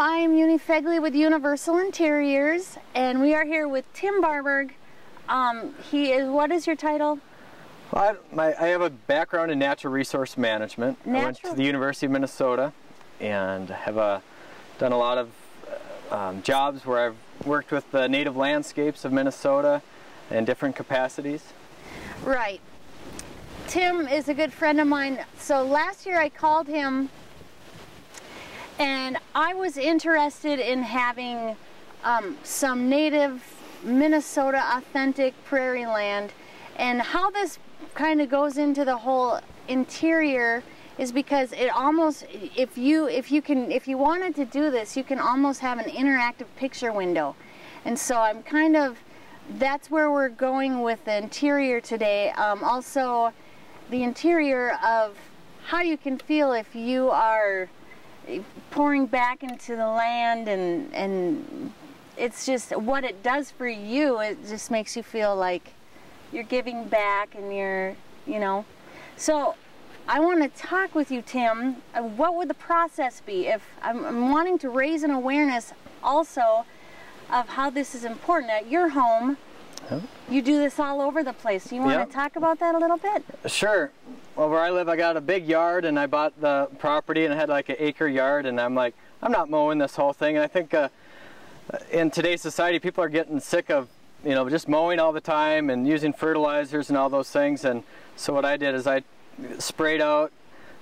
I'm Uni Fegley with Universal Interiors, and we are here with Tim Barberg. What is your title? Well, I have a background in natural resource management. I went to the University of Minnesota and have done a lot of jobs where I've worked with the native landscapes of Minnesota in different capacities. Right. Tim is a good friend of mine. So last year I called him and I was interested in having some native Minnesota authentic prairie land, and how this kind of goes into the whole interior is because it almost, if you wanted to do this, you can almost have an interactive picture window. And so I'm kind of, that's where we're going with the interior today. Also the interior of how you can feel if you are pouring back into the land, and it's just what it does for you. It just makes you feel like you're giving back, and you're, you know. So I want to talk with you, Tim. What would the process be if I'm wanting to raise an awareness also of how this is important at your home? You do this all over the place. Do you want to talk about that a little bit? Sure. Well, where I live, I got a big yard, and I bought the property, and I had like an acre yard, and I'm like, I'm not mowing this whole thing. And I think in today's society, people are getting sick of, you know, just mowing all the time and using fertilizers and all those things. And so what I did is I sprayed out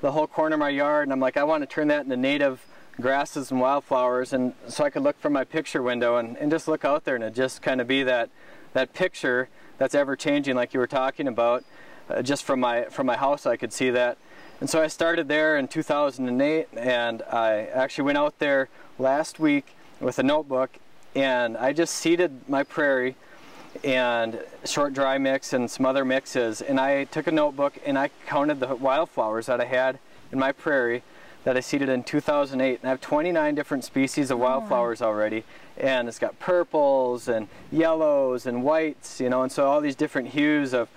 the whole corner of my yard, and I'm like, I want to turn that into native grasses and wildflowers, and so I could look from my picture window and just look out there, and it just kind of be that picture that's ever changing, like you were talking about. Just from my house I could see that. And so I started there in 2008, and I actually went out there last week with a notebook, and I just seeded my prairie and short dry mix and some other mixes, and I took a notebook and I counted the wildflowers that I had in my prairie that I seeded in 2008, and I have 29 different species of wildflowers already, and it's got purples and yellows and whites, you know, and so all these different hues of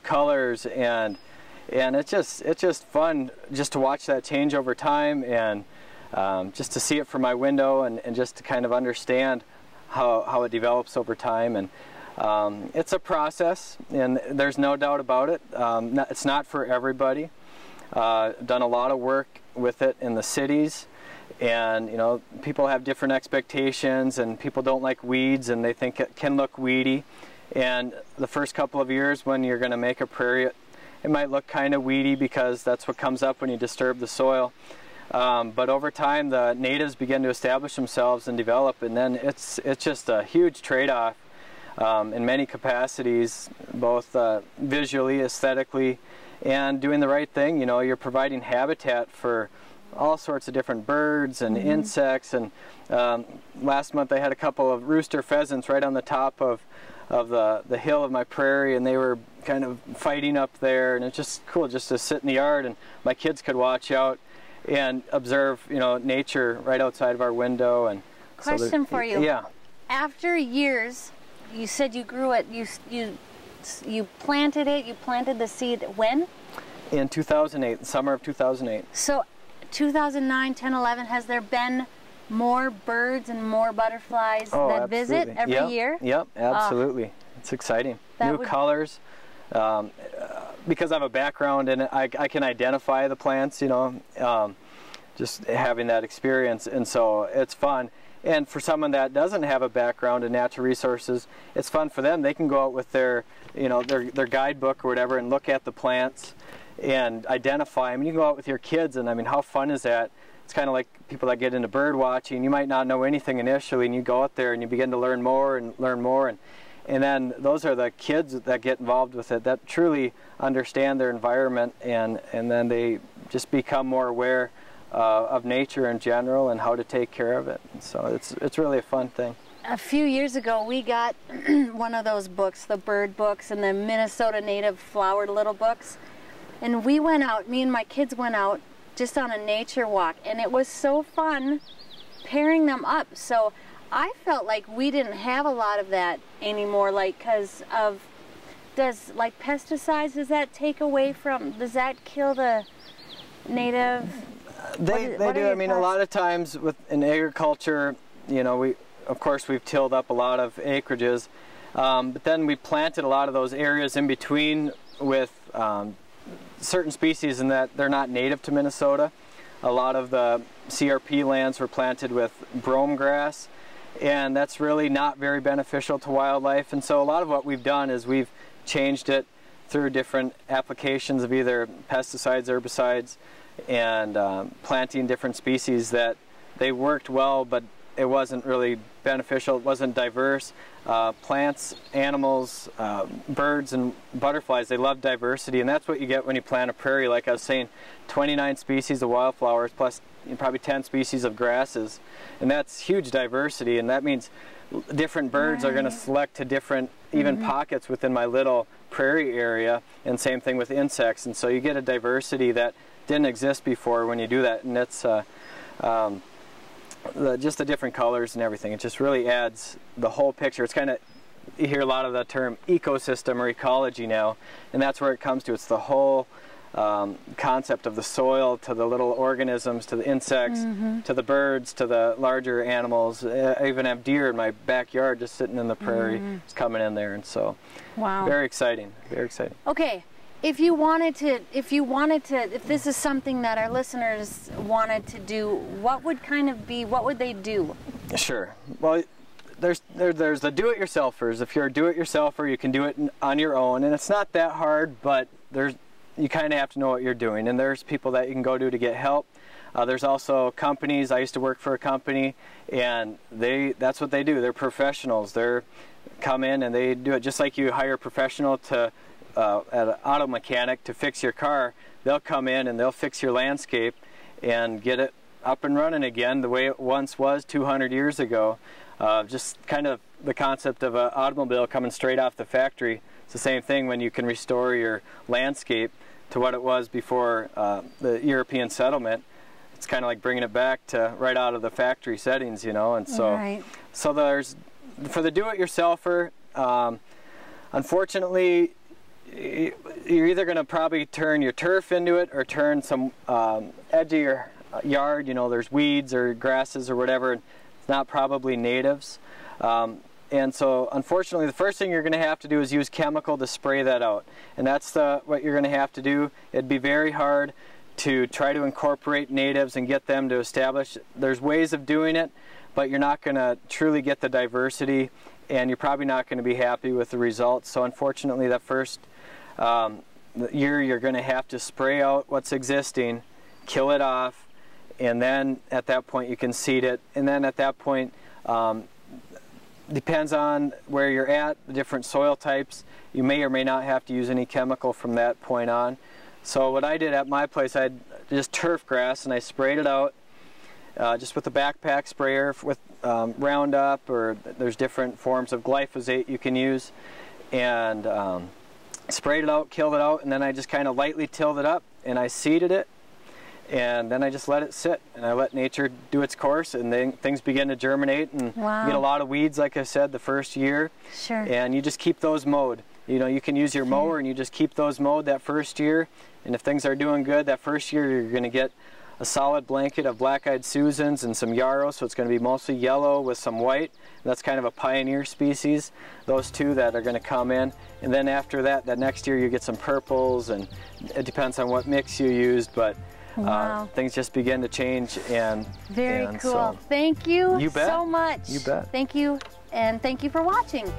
colors, and it's just fun just to watch that change over time, and just to see it from my window, and just to kind of understand how it develops over time. And it's a process, and there's no doubt about it. It's not for everybody. Done a lot of work with it in the cities, and you know, people have different expectations, and people don't like weeds, and they think it can look weedy. And the first couple of years when you're going to make a prairie, it might look kind of weedy because that's what comes up when you disturb the soil. But over time the natives begin to establish themselves and develop, and then it's just a huge trade-off in many capacities, both visually, aesthetically, and doing the right thing. You know, you're providing habitat for all sorts of different birds and insects, and last month I had a couple of rooster pheasants right on the top of the hill of my prairie, and they were kind of fighting up there, and it's just cool just to sit in the yard, and my kids could watch out and observe, you know, nature right outside of our window. And question for you. Yeah. After years, you said you grew it, you planted it, you planted the seed when? In 2008, the summer of 2008. So 2009, 10, 11, has there been more birds and more butterflies that visit every year? Yep, absolutely. It's exciting. New colors. Because I have a background in it, I can identify the plants, you know, just having that experience, and so it's fun. And for someone that doesn't have a background in natural resources, it's fun for them. They can go out with their, you know, their guidebook or whatever, and look at the plants and identify them. You can go out with your kids, and I mean, how fun is that? It's kind of like people that get into bird watching. You might not know anything initially, and you go out there and you begin to learn more and learn more, and then those are the kids that get involved with it, that truly understand their environment, and then they just become more aware of nature in general and how to take care of it. And so it's really a fun thing. A few years ago we got one of those books, the bird books and the Minnesota native flowered little books, and we went out, me and my kids went out just on a nature walk, and it was so fun pairing them up. So I felt like we didn't have a lot of that anymore, like, because of, like pesticides, does that take away from, does that kill the native They do. I mean, a lot of times in agriculture, you know, of course we've tilled up a lot of acreages, but then we planted a lot of those areas in between with certain species in that they're not native to Minnesota. A lot of the CRP lands were planted with brome grass, and that's really not very beneficial to wildlife. And so a lot of what we've done is we've changed it through different applications of either pesticides, herbicides, and planting different species that they worked well, but it wasn't really beneficial. It wasn't diverse. Plants, animals, birds, and butterflies, they love diversity, and that's what you get when you plant a prairie. Like I was saying, 29 species of wildflowers plus probably 10 species of grasses, and that's huge diversity, and that means different birds are going to select to different even pockets within my little prairie area, and same thing with insects. And so you get a diversity that didn't exist before when you do that, and it's just the different colors and everything. It just really adds the whole picture. It's kind of, you hear a lot of the term ecosystem or ecology now, and that's where it comes to. It's the whole concept of the soil, to the little organisms, to the insects, to the birds, to the larger animals. I even have deer in my backyard just sitting in the prairie. It's coming in there, and so very exciting, very exciting. Okay, if this is something that our listeners wanted to do, what would they do? Sure. Well, there's the do-it-yourselfers. If you're a do-it-yourselfer, you can do it on your own, and it's not that hard, but you kind of have to know what you're doing, and there's people that you can go to get help. There's also companies. I used to work for a company, and that's what they do. They're professionals. They come in and they do it just like you hire a professional to at an auto mechanic to fix your car. They'll come in and they'll fix your landscape and get it up and running again the way it once was 200 years ago. Just kind of the concept of an automobile coming straight off the factory. It's the same thing when you can restore your landscape to what it was before the European settlement. It's kind of like bringing it back to right out of the factory settings, you know. And so, so there's, for the do-it-yourselfer, unfortunately, you're either going to probably turn your turf into it or turn some edge of your yard. You know, there's weeds or grasses or whatever. It's not probably natives. And so, unfortunately, the first thing you're going to have to do is use chemical to spray that out. And that's what you're going to have to do. It'd be very hard to try to incorporate natives and get them to establish. There's ways of doing it, but you're not going to truly get the diversity, and you're probably not going to be happy with the results. So, unfortunately, that first year you're going to have to spray out what's existing, kill it off, and then at that point you can seed it. And then at that point, depends on where you're at, the different soil types, you may or may not have to use any chemical from that point on. So what I did at my place, I had just turf grass and I sprayed it out just with a backpack sprayer with Roundup, or there's different forms of glyphosate you can use, and sprayed it out, killed it out, and then I just kind of lightly tilled it up and I seeded it, and then I just let it sit and I let nature do its course, and then things begin to germinate, and you get a lot of weeds, like I said, the first year. And you just keep those mowed. You know, you can use your mower and you just keep those mowed that first year, and if things are doing good that first year, you're going to get a solid blanket of black-eyed Susans and some yarrow, so it's going to be mostly yellow with some white. That's kind of a pioneer species, those two that are going to come in. And then after that, that next year you get some purples, and it depends on what mix you used, but things just begin to change. And very cool. So, thank you, you bet. So much. You bet. Thank you, and thank you for watching.